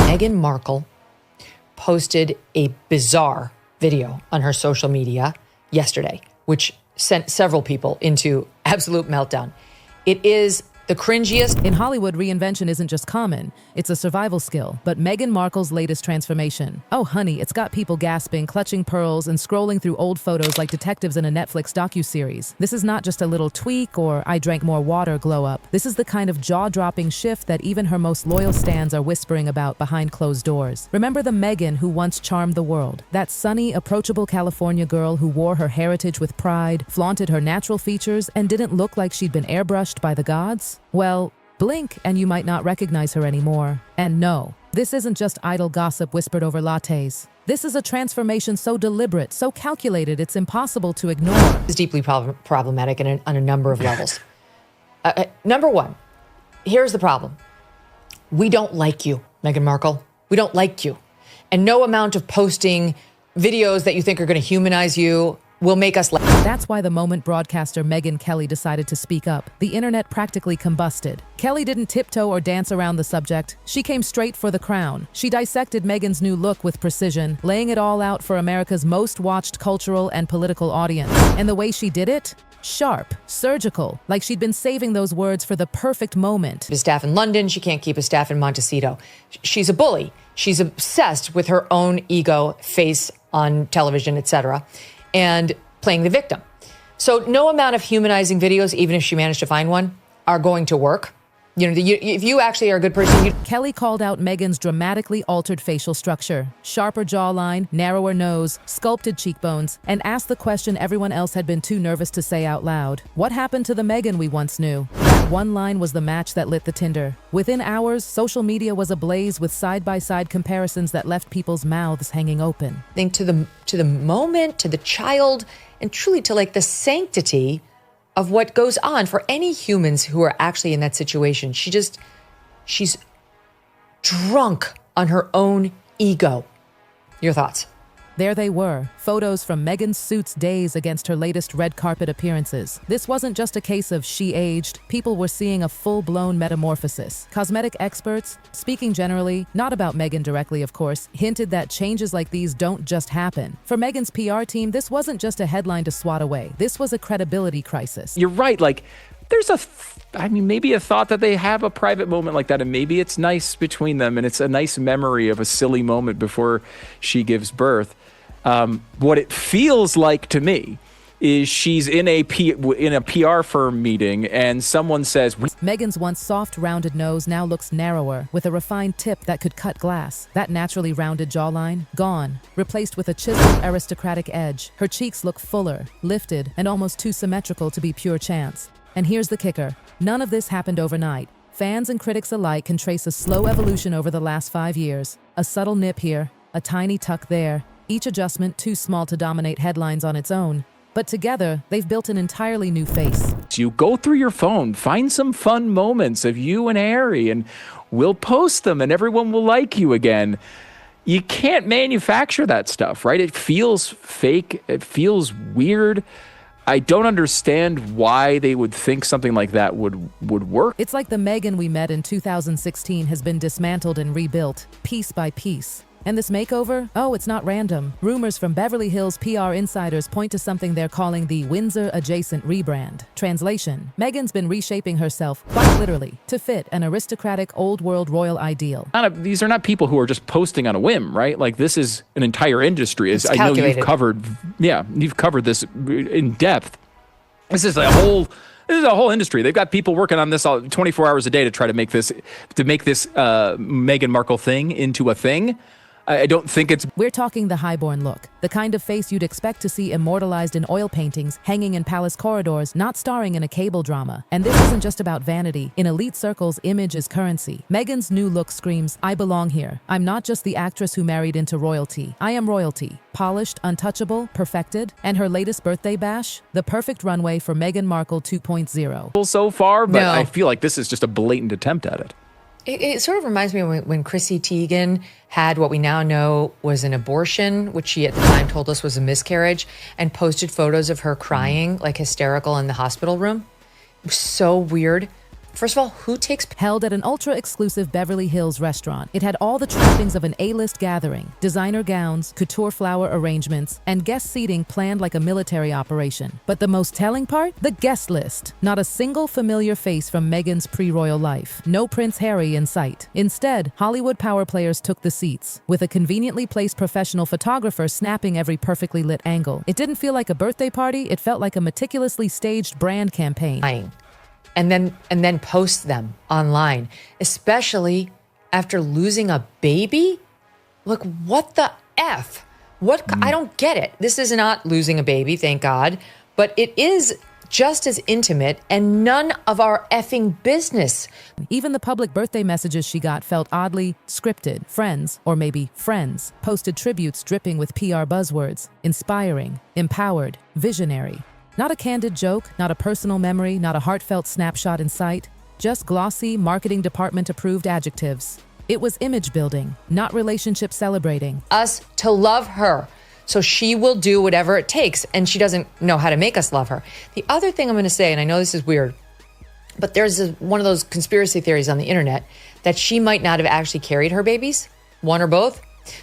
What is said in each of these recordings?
Meghan Markle posted a bizarre video on her social media yesterday, which sent several people into absolute meltdown. It is the cringiest. In Hollywood, reinvention isn't just common, it's a survival skill. But Meghan Markle's latest transformation. Oh, honey, it's got people gasping, clutching pearls, and scrolling through old photos like detectives in a Netflix docuseries. This is not just a little tweak or I drank more water glow up. This is the kind of jaw-dropping shift that even her most loyal stans are whispering about behind closed doors. Remember the Meghan who once charmed the world? That sunny, approachable California girl who wore her heritage with pride, flaunted her natural features, and didn't look like she'd been airbrushed by the gods? Well, blink and you might not recognize her anymore. And no, this isn't just idle gossip whispered over lattes. This is a transformation so deliberate, so calculated, it's impossible to ignore. It's deeply problematic on a number of levels. Number one, here's the problem. We don't like you, Meghan Markle. We don't like you. And no amount of posting videos that you think are going to humanize you will make us laugh. That's why the moment broadcaster Megyn Kelly decided to speak up, the internet practically combusted. Kelly didn't tiptoe or dance around the subject. She came straight for the crown. She dissected Meghan's new look with precision, laying it all out for America's most watched cultural and political audience. And the way she did it? Sharp, surgical, like she'd been saving those words for the perfect moment. A staff in London, she can't keep a staff in Montecito. She's a bully. She's obsessed with her own ego, face on television, etc., and playing the victim. So no amount of humanizing videos, even if she managed to find one, are going to work. If you actually are a good person. Kelly called out Meghan's dramatically altered facial structure, sharper jawline, narrower nose, sculpted cheekbones, and asked the question everyone else had been too nervous to say out loud. What happened to the Meghan we once knew? That one line was the match that lit the tinder. Within hours, social media was ablaze with side-by-side comparisons that left people's mouths hanging open. Think to the moment, to the child, and truly to like the sanctity of what goes on for any humans who are actually in that situation. She's drunk on her own ego. Your thoughts? There they were, photos from Meghan's suits days against her latest red carpet appearances. This wasn't just a case of she aged, people were seeing a full-blown metamorphosis. Cosmetic experts, speaking generally, not about Meghan directly of course, hinted that changes like these don't just happen. For Meghan's PR team, this wasn't just a headline to swat away. This was a credibility crisis. You're right, like there's maybe a thought that they have a private moment like that, and maybe it's nice between them, and it's a nice memory of a silly moment before she gives birth. What it feels like to me is she's in a PR firm meeting and someone says, Meghan's once soft, rounded nose now looks narrower, with a refined tip that could cut glass. That naturally rounded jawline, gone, replaced with a chiseled aristocratic edge. Her cheeks look fuller, lifted, and almost too symmetrical to be pure chance. And here's the kicker. None of this happened overnight. Fans and critics alike can trace a slow evolution over the last 5 years. A subtle nip here, a tiny tuck there. Each adjustment too small to dominate headlines on its own. But together, they've built an entirely new face. You go through your phone, find some fun moments of you and Harry, and we'll post them and everyone will like you again. You can't manufacture that stuff, right? It feels fake. It feels weird. I don't understand why they would think something like that would work. It's like the Meghan we met in 2016 has been dismantled and rebuilt, piece by piece. And this makeover? Oh, it's not random. Rumors from Beverly Hills PR insiders point to something they're calling the Windsor-adjacent rebrand. Translation: Meghan's been reshaping herself, quite literally, to fit an aristocratic old-world royal ideal. These are not people who are just posting on a whim, right? Like, this is an entire industry. It's I know you've covered this in depth. This is a whole industry. They've got people working on this 24 hours a day to try to make this Meghan Markle thing into a thing. I don't think it's... We're talking the highborn look, the kind of face you'd expect to see immortalized in oil paintings, hanging in palace corridors, not starring in a cable drama. And this isn't just about vanity. In elite circles, image is currency. Meghan's new look screams, I belong here. I'm not just the actress who married into royalty. I am royalty. Polished, untouchable, perfected. And her latest birthday bash? The perfect runway for Meghan Markle 2.0. So far, but No. I feel like this is just a blatant attempt at it. It sort of reminds me of when Chrissy Teigen had what we now know was an abortion, which she at the time told us was a miscarriage, and posted photos of her crying, like hysterical, in the hospital room. It was so weird. First of all, who takes Held at an ultra-exclusive Beverly Hills restaurant. It had all the trappings of an A-list gathering, designer gowns, couture flower arrangements, and guest seating planned like a military operation. But the most telling part? The guest list. Not a single familiar face from Meghan's pre-royal life. No Prince Harry in sight. Instead, Hollywood power players took the seats, with a conveniently placed professional photographer snapping every perfectly lit angle. It didn't feel like a birthday party, it felt like a meticulously staged brand campaign. and then post them online, especially after losing a baby? Look, what the F? I don't get it. This is not losing a baby, thank God, but it is just as intimate and none of our effing business. Even the public birthday messages she got felt oddly scripted. Friends, or maybe friends, posted tributes dripping with PR buzzwords: inspiring, empowered, visionary. Not a candid joke, not a personal memory, not a heartfelt snapshot in sight, just glossy, marketing department-approved adjectives. It was image building, not relationship celebrating. Us to love her, so she will do whatever it takes, and she doesn't know how to make us love her. The other thing I'm going to say, and I know this is weird, but there's one of those conspiracy theories on the internet that she might not have actually carried her babies, one or both,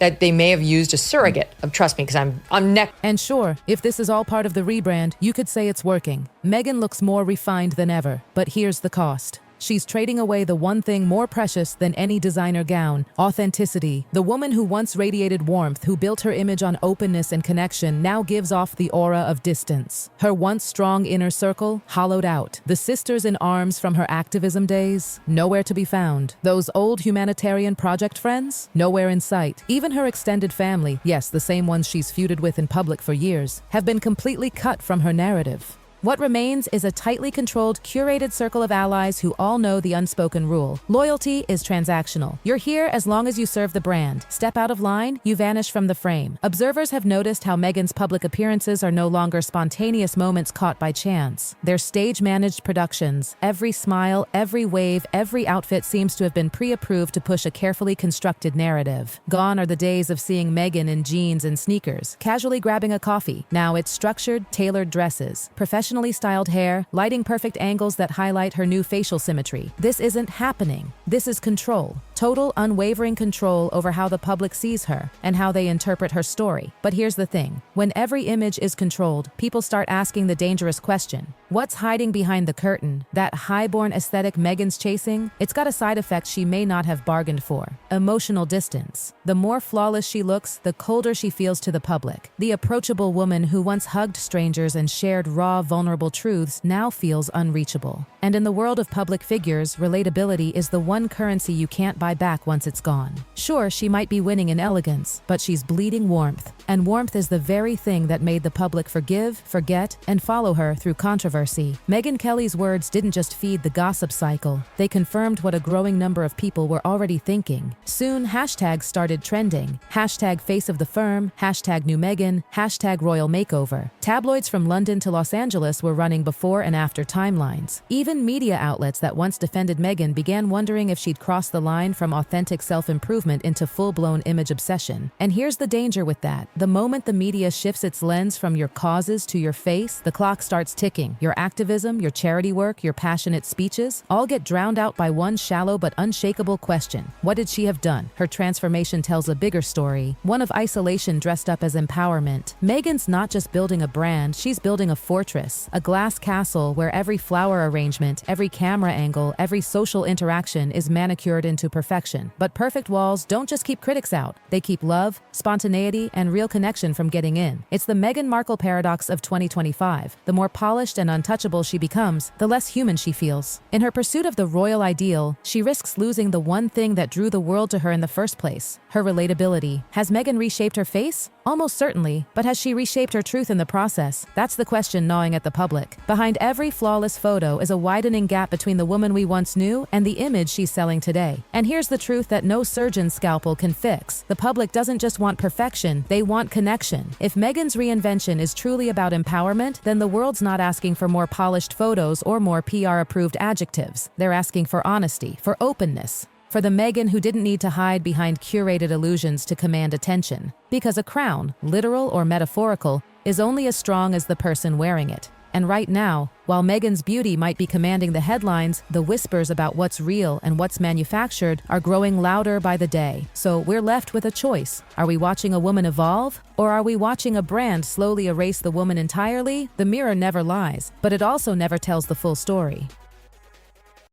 that they may have used a surrogate. Trust me, because I'm neck. And sure, if this is all part of the rebrand, you could say it's working. Meghan looks more refined than ever, but here's the cost. She's trading away the one thing more precious than any designer gown: authenticity. The woman who once radiated warmth, who built her image on openness and connection, now gives off the aura of distance. Her once strong inner circle, hollowed out. The sisters in arms from her activism days, nowhere to be found. Those old humanitarian project friends, nowhere in sight. Even her extended family, yes, the same ones she's feuded with in public for years, have been completely cut from her narrative. What remains is a tightly controlled, curated circle of allies who all know the unspoken rule. Loyalty is transactional. You're here as long as you serve the brand. Step out of line, you vanish from the frame. Observers have noticed how Meghan's public appearances are no longer spontaneous moments caught by chance. They're stage-managed productions. Every smile, every wave, every outfit seems to have been pre-approved to push a carefully constructed narrative. Gone are the days of seeing Meghan in jeans and sneakers, casually grabbing a coffee. Now it's structured, tailored dresses, professionally styled hair, lighting perfect angles that highlight her new facial symmetry. This isn't happening. This is control. Total, unwavering control over how the public sees her and how they interpret her story. But here's the thing. When every image is controlled, people start asking the dangerous question: what's hiding behind the curtain? That highborn aesthetic Meghan's chasing? It's got a side effect she may not have bargained for: emotional distance. The more flawless she looks, the colder she feels to the public. The approachable woman who once hugged strangers and shared raw, vulnerable truths now feels unreachable. And in the world of public figures, relatability is the one currency you can't buy back once it's gone. Sure, she might be winning in elegance, but she's bleeding warmth. And warmth is the very thing that made the public forgive, forget, and follow her through controversy. Megyn Kelly's words didn't just feed the gossip cycle. They confirmed what a growing number of people were already thinking. Soon, hashtags started trending. Hashtag face of the firm, hashtag new Meghan, hashtag royal makeover. Tabloids from London to Los Angeles were running before and after timelines. Even media outlets that once defended Meghan began wondering if she'd crossed the line from authentic self-improvement into full-blown image obsession. And here's the danger with that. The moment the media shifts its lens from your causes to your face, the clock starts ticking. Your activism, your charity work, your passionate speeches, all get drowned out by one shallow but unshakable question: what did she have done? Her transformation tells a bigger story, one of isolation dressed up as empowerment. Meghan's not just building a brand, she's building a fortress, a glass castle where every flower arrangement, every camera angle, every social interaction is manicured into perfection. But perfect walls don't just keep critics out. They keep love, spontaneity, and real connection from getting in. It's the Meghan Markle paradox of 2025. The more polished and untouchable she becomes, the less human she feels. In her pursuit of the royal ideal, she risks losing the one thing that drew the world to her in the first place: her relatability. Has Meghan reshaped her face? Almost certainly, but has she reshaped her truth in the process? That's the question gnawing at the public. Behind every flawless photo is a widening gap between the woman we once knew and the image she's selling today. And here's the truth that no surgeon's scalpel can fix. The public doesn't just want perfection, they want connection. If Meghan's reinvention is truly about empowerment, then the world's not asking for more polished photos or more PR-approved adjectives. They're asking for honesty, for openness. For the Meghan who didn't need to hide behind curated illusions to command attention. Because a crown, literal or metaphorical, is only as strong as the person wearing it. And right now, while Meghan's beauty might be commanding the headlines, the whispers about what's real and what's manufactured are growing louder by the day. So we're left with a choice. Are we watching a woman evolve? Or are we watching a brand slowly erase the woman entirely? The mirror never lies, but it also never tells the full story.